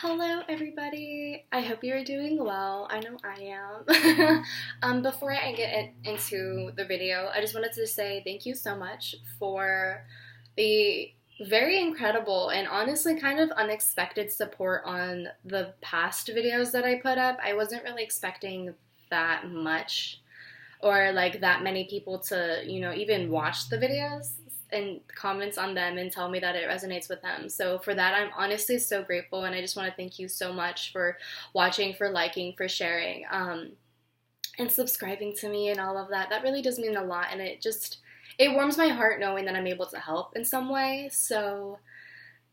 Hello, everybody. I hope you are doing well. I know I am. Before I get into the video, I just wanted to say thank you so much for the very incredible and honestly kind of unexpected support on the past videos that I put up. I wasn't really expecting that much or like that many people to, even watch the videos and comments on them and tell me that it resonates with them. So for that, I'm honestly so grateful, and I just want to thank you so much for watching, for liking, for sharing, and subscribing to me and all of that. That really does mean a lot, and it warms my heart knowing that I'm able to help in some way. So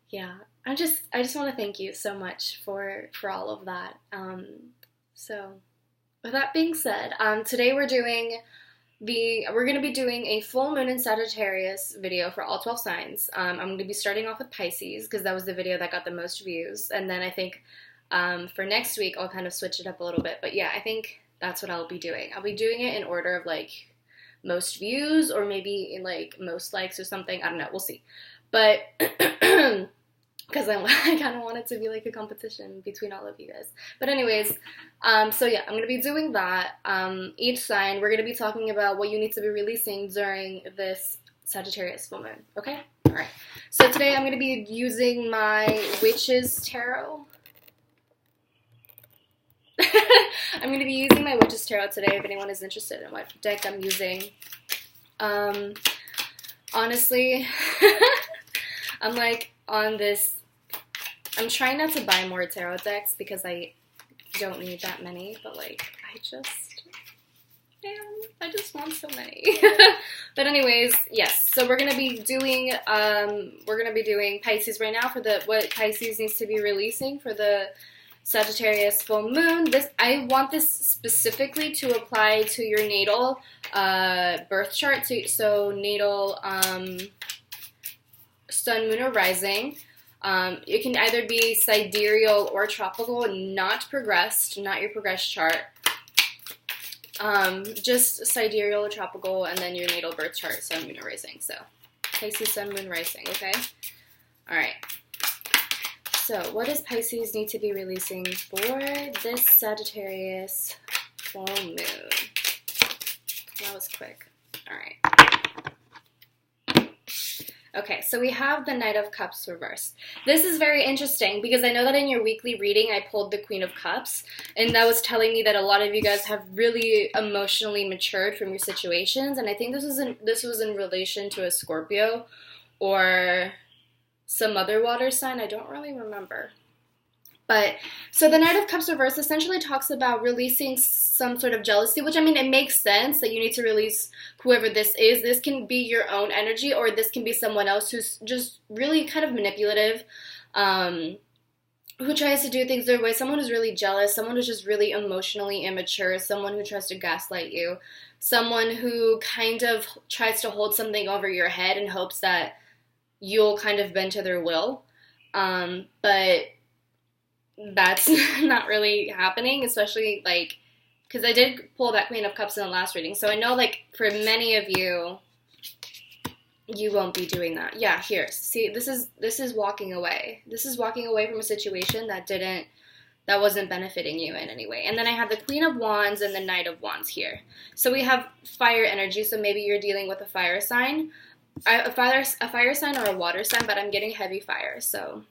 yeah, I just want to thank you so much for all of that. So with that being said, today we're going to be doing a full moon in Sagittarius video for all 12 signs. I'm going to be starting off with Pisces because that was the video that got the most views. And then I think for next week, I'll kind of switch it up a little bit. But yeah, I think that's what I'll be doing. I'll be doing it in order of like most views or maybe in like most likes or something. I don't know. We'll see. But because I kind of want it to be like a competition between all of you guys. But anyways, so yeah, I'm going to be doing that. Each sign, we're going to be talking about what you need to be releasing during this Sagittarius full moon, okay? All right. So today I'm going to be using my Witch's Tarot. I'm going to be using my Witch's Tarot today if anyone is interested in what deck I'm using. Honestly, I'm like on this. I'm trying not to buy more tarot decks because I don't need that many, but like I just want so many. But anyways, yes. So we're gonna be doing Pisces right now for what Pisces needs to be releasing for the Sagittarius full moon. I want this specifically to apply to your natal birth chart. So natal sun, moon, or rising. It can either be sidereal or tropical, not progressed, not your progressed chart. Just sidereal or tropical, and then your natal birth chart, sun, moon, or rising. So, Pisces, sun, moon, rising, okay? Alright. So, what does Pisces need to be releasing for this Sagittarius full moon? That was quick. Alright. Okay, so we have the Knight of Cups reversed. This is very interesting because I know that in your weekly reading I pulled the Queen of Cups, and that was telling me that a lot of you guys have really emotionally matured from your situations, and I think this was in relation to a Scorpio or some other water sign. I don't really remember. But, so the Knight of Cups reversed essentially talks about releasing some sort of jealousy, which, I mean, it makes sense that you need to release whoever this is. This can be your own energy, or this can be someone else who's just really kind of manipulative, who tries to do things their way, someone who's really jealous, someone who's just really emotionally immature, someone who tries to gaslight you, someone who kind of tries to hold something over your head in hopes that you'll kind of bend to their will. But that's not really happening, especially like because I did pull that Queen of Cups in the last reading, so I know like for many of you won't be doing that. Yeah, here, see, this is walking away. This is walking away from a situation that wasn't benefiting you in any way. And then I have the Queen of Wands and the Knight of Wands here. So we have fire energy, so maybe you're dealing with a fire sign, a fire sign or a water sign, but I'm getting heavy fire, So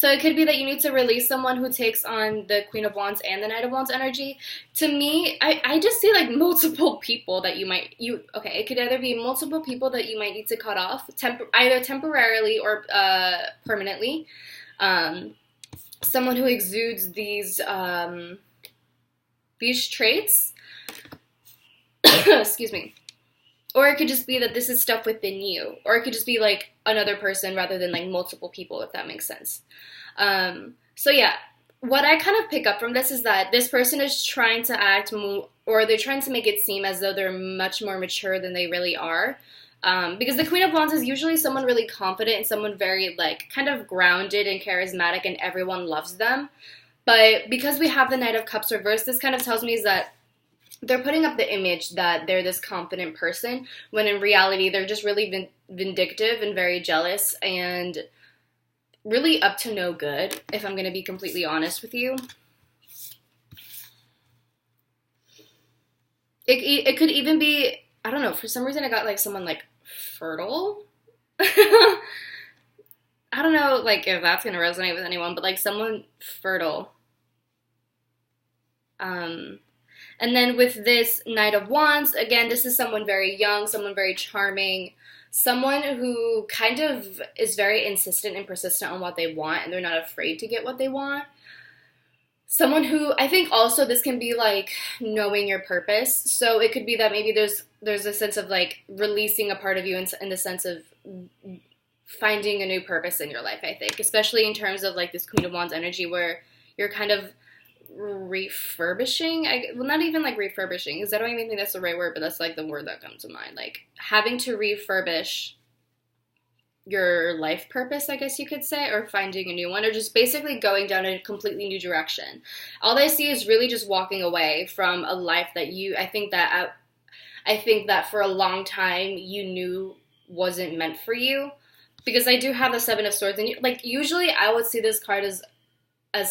it could be that you need to release someone who takes on the Queen of Wands and the Knight of Wands energy. To me, I just see like multiple people that it could either be multiple people that you might need to cut off, either temporarily or permanently. Someone who exudes these traits. Excuse me. Or it could just be that this is stuff within you. Or it could just be like another person rather than like multiple people, if that makes sense. So yeah, what I kind of pick up from this is that this person is trying to act or they're trying to make it seem as though they're much more mature than they really are. Because the Queen of Wands is usually someone really confident and someone very like kind of grounded and charismatic and everyone loves them. But because we have the Knight of Cups reversed, this kind of tells me is that they're putting up the image that they're this confident person, when in reality they're just really vindictive and very jealous, and really up to no good, if I'm going to be completely honest with you. It could even be, I don't know, for some reason I got like someone like fertile. I don't know like if that's going to resonate with anyone, but like someone fertile. Um, and then with this Knight of Wands, again, this is someone very young, someone very charming, someone who kind of is very insistent and persistent on what they want, and they're not afraid to get what they want. Someone who, I think also this can be like knowing your purpose. So it could be that maybe there's a sense of like releasing a part of you in the sense of finding a new purpose in your life, I think, especially in terms of like this Queen of Wands energy where you're kind of refurbishing. Well, not even like refurbishing, because I don't even think that's the right word, but that's like the word that comes to mind. Like having to refurbish your life purpose, I guess you could say, or finding a new one, or just basically going down a completely new direction. All I see is really just walking away from a life that I think that for a long time you knew wasn't meant for you. Because I do have the Seven of Swords, and like usually I would see this card as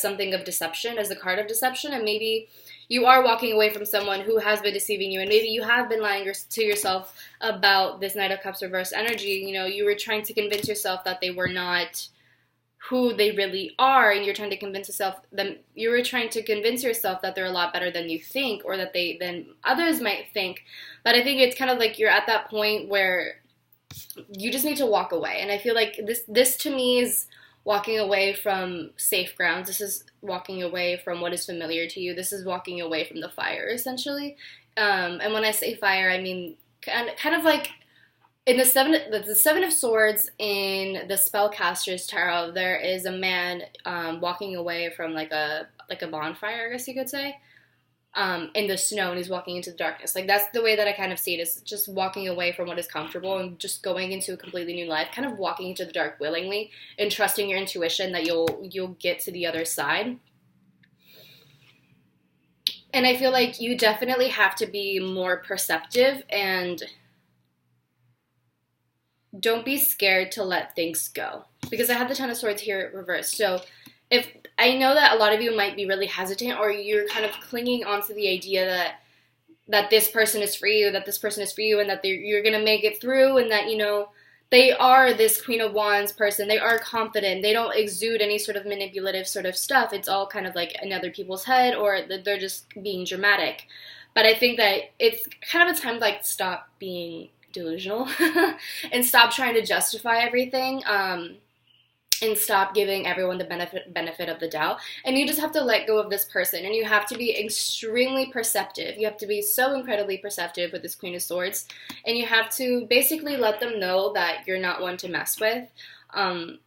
something of deception, as a card of deception, and maybe you are walking away from someone who has been deceiving you, and maybe you have been lying to yourself about this Knight of Cups reverse energy. You know, you were trying to convince yourself that they were not who they really are, and you were trying to convince yourself that they're a lot better than you think, or than others might think. But I think it's kind of like you're at that point where you just need to walk away, and I feel like this to me is walking away from safe grounds. This is walking away from what is familiar to you. This is walking away from the fire, essentially. And when I say fire, I mean kind of like in the Seven of Swords in the Spellcaster's Tarot, there is a man walking away from like a bonfire, I guess you could say, in the snow, and he's walking into the darkness. Like that's the way that I kind of see it, is just walking away from what is comfortable and just going into a completely new life, kind of walking into the dark willingly and trusting your intuition that you'll get to the other side. And I feel like you definitely have to be more perceptive and don't be scared to let things go. Because I have the Ten of Swords here reversed. So if I know that a lot of you might be really hesitant, or you're kind of clinging onto the idea that this person is for you, and that you're going to make it through, and that, you know, they are this Queen of Wands person. They are confident. They don't exude any sort of manipulative sort of stuff. It's all kind of like in other people's head, or they're just being dramatic. But I think that it's kind of a time to like stop being delusional and stop trying to justify everything. And stop giving everyone the benefit of the doubt. And you just have to let go of this person. And you have to be extremely perceptive. You have to be so incredibly perceptive with this Queen of Swords. And you have to basically let them know that you're not one to mess with. And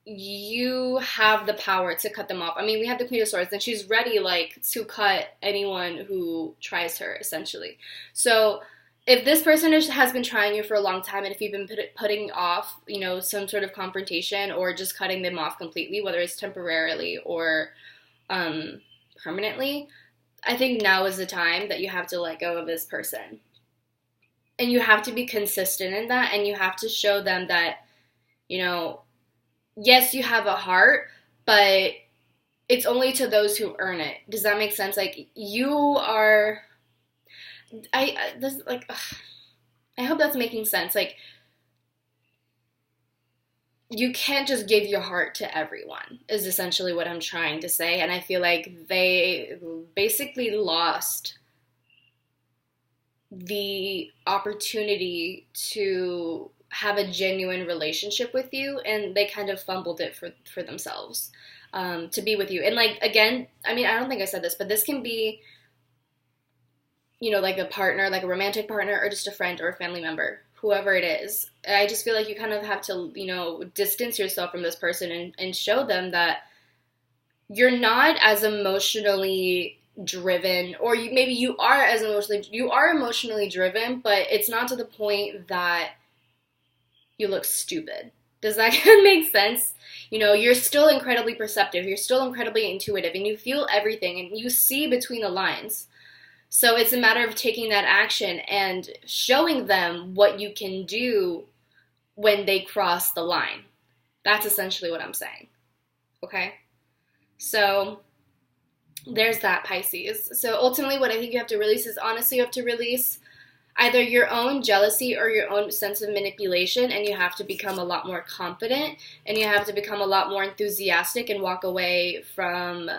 you have the power to cut them off. I mean, we have the Queen of Swords, and she's ready, like, to cut anyone who tries her, essentially. So if this person has been trying you for a long time, and if you've been putting off, you know, some sort of confrontation, or just cutting them off completely, whether it's temporarily or permanently, I think now is the time that you have to let go of this person. And you have to be consistent in that, and you have to show them that, you know, yes, you have a heart, but it's only to those who earn it. Does that make sense? Like, you are... I hope that's making sense. Like, you can't just give your heart to everyone, is essentially what I'm trying to say. And I feel like they basically lost the opportunity to have a genuine relationship with you, and they kind of fumbled it for themselves, to be with you. And like, again, I mean, I don't think I said this, but this can be, you know, like a partner, like a romantic partner, or just a friend or a family member, whoever it is. I just feel like you kind of have to, you know, distance yourself from this person and show them that you're not as emotionally driven, or maybe you are emotionally driven, but it's not to the point that you look stupid. Does that make sense? You know, you're still incredibly perceptive, you're still incredibly intuitive, and you feel everything, and you see between the lines. So it's a matter of taking that action and showing them what you can do when they cross the line. That's essentially what I'm saying. Okay? So there's that, Pisces. So ultimately what I think you have to release is, honestly, you have to release either your own jealousy or your own sense of manipulation, and you have to become a lot more confident, and you have to become a lot more enthusiastic and walk away from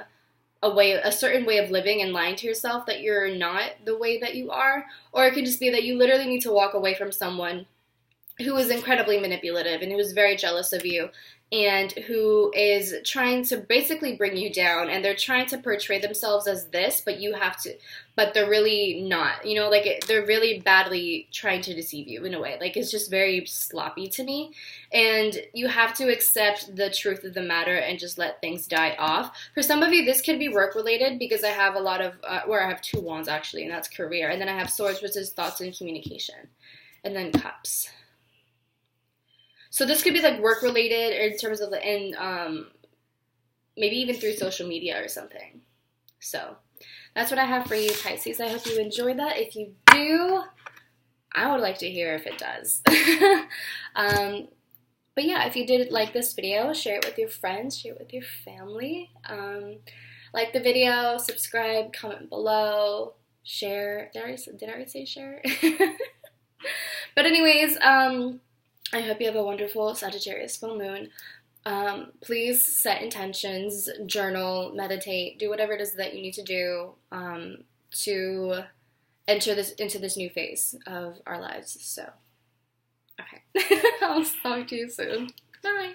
a certain way of living and lying to yourself that you're not the way that you are. Or it could just be that you literally need to walk away from someone who is incredibly manipulative and who is very jealous of you and who is trying to basically bring you down, and they're trying to portray themselves as this, but they're really not, you know, like they're really badly trying to deceive you in a way. Like, it's just very sloppy to me, and you have to accept the truth of the matter and just let things die off. For some of you, this could be work related, because I have a lot of, I have 2 wands actually, and that's career, and then I have swords, which is thoughts and communication, and then cups. So this could be like work related, or in terms of maybe even through social media or something. So that's what I have for you, Pisces. I hope you enjoyed that. If you do, I would like to hear if it does. But yeah, if you did like this video, share it with your friends, share it with your family. Like the video, subscribe, comment below, share. Did I already say share? But anyways, I hope you have a wonderful Sagittarius full moon. Please set intentions, journal, meditate, do whatever it is that you need to do to enter into this new phase of our lives. So, okay. I'll talk to you soon. Bye.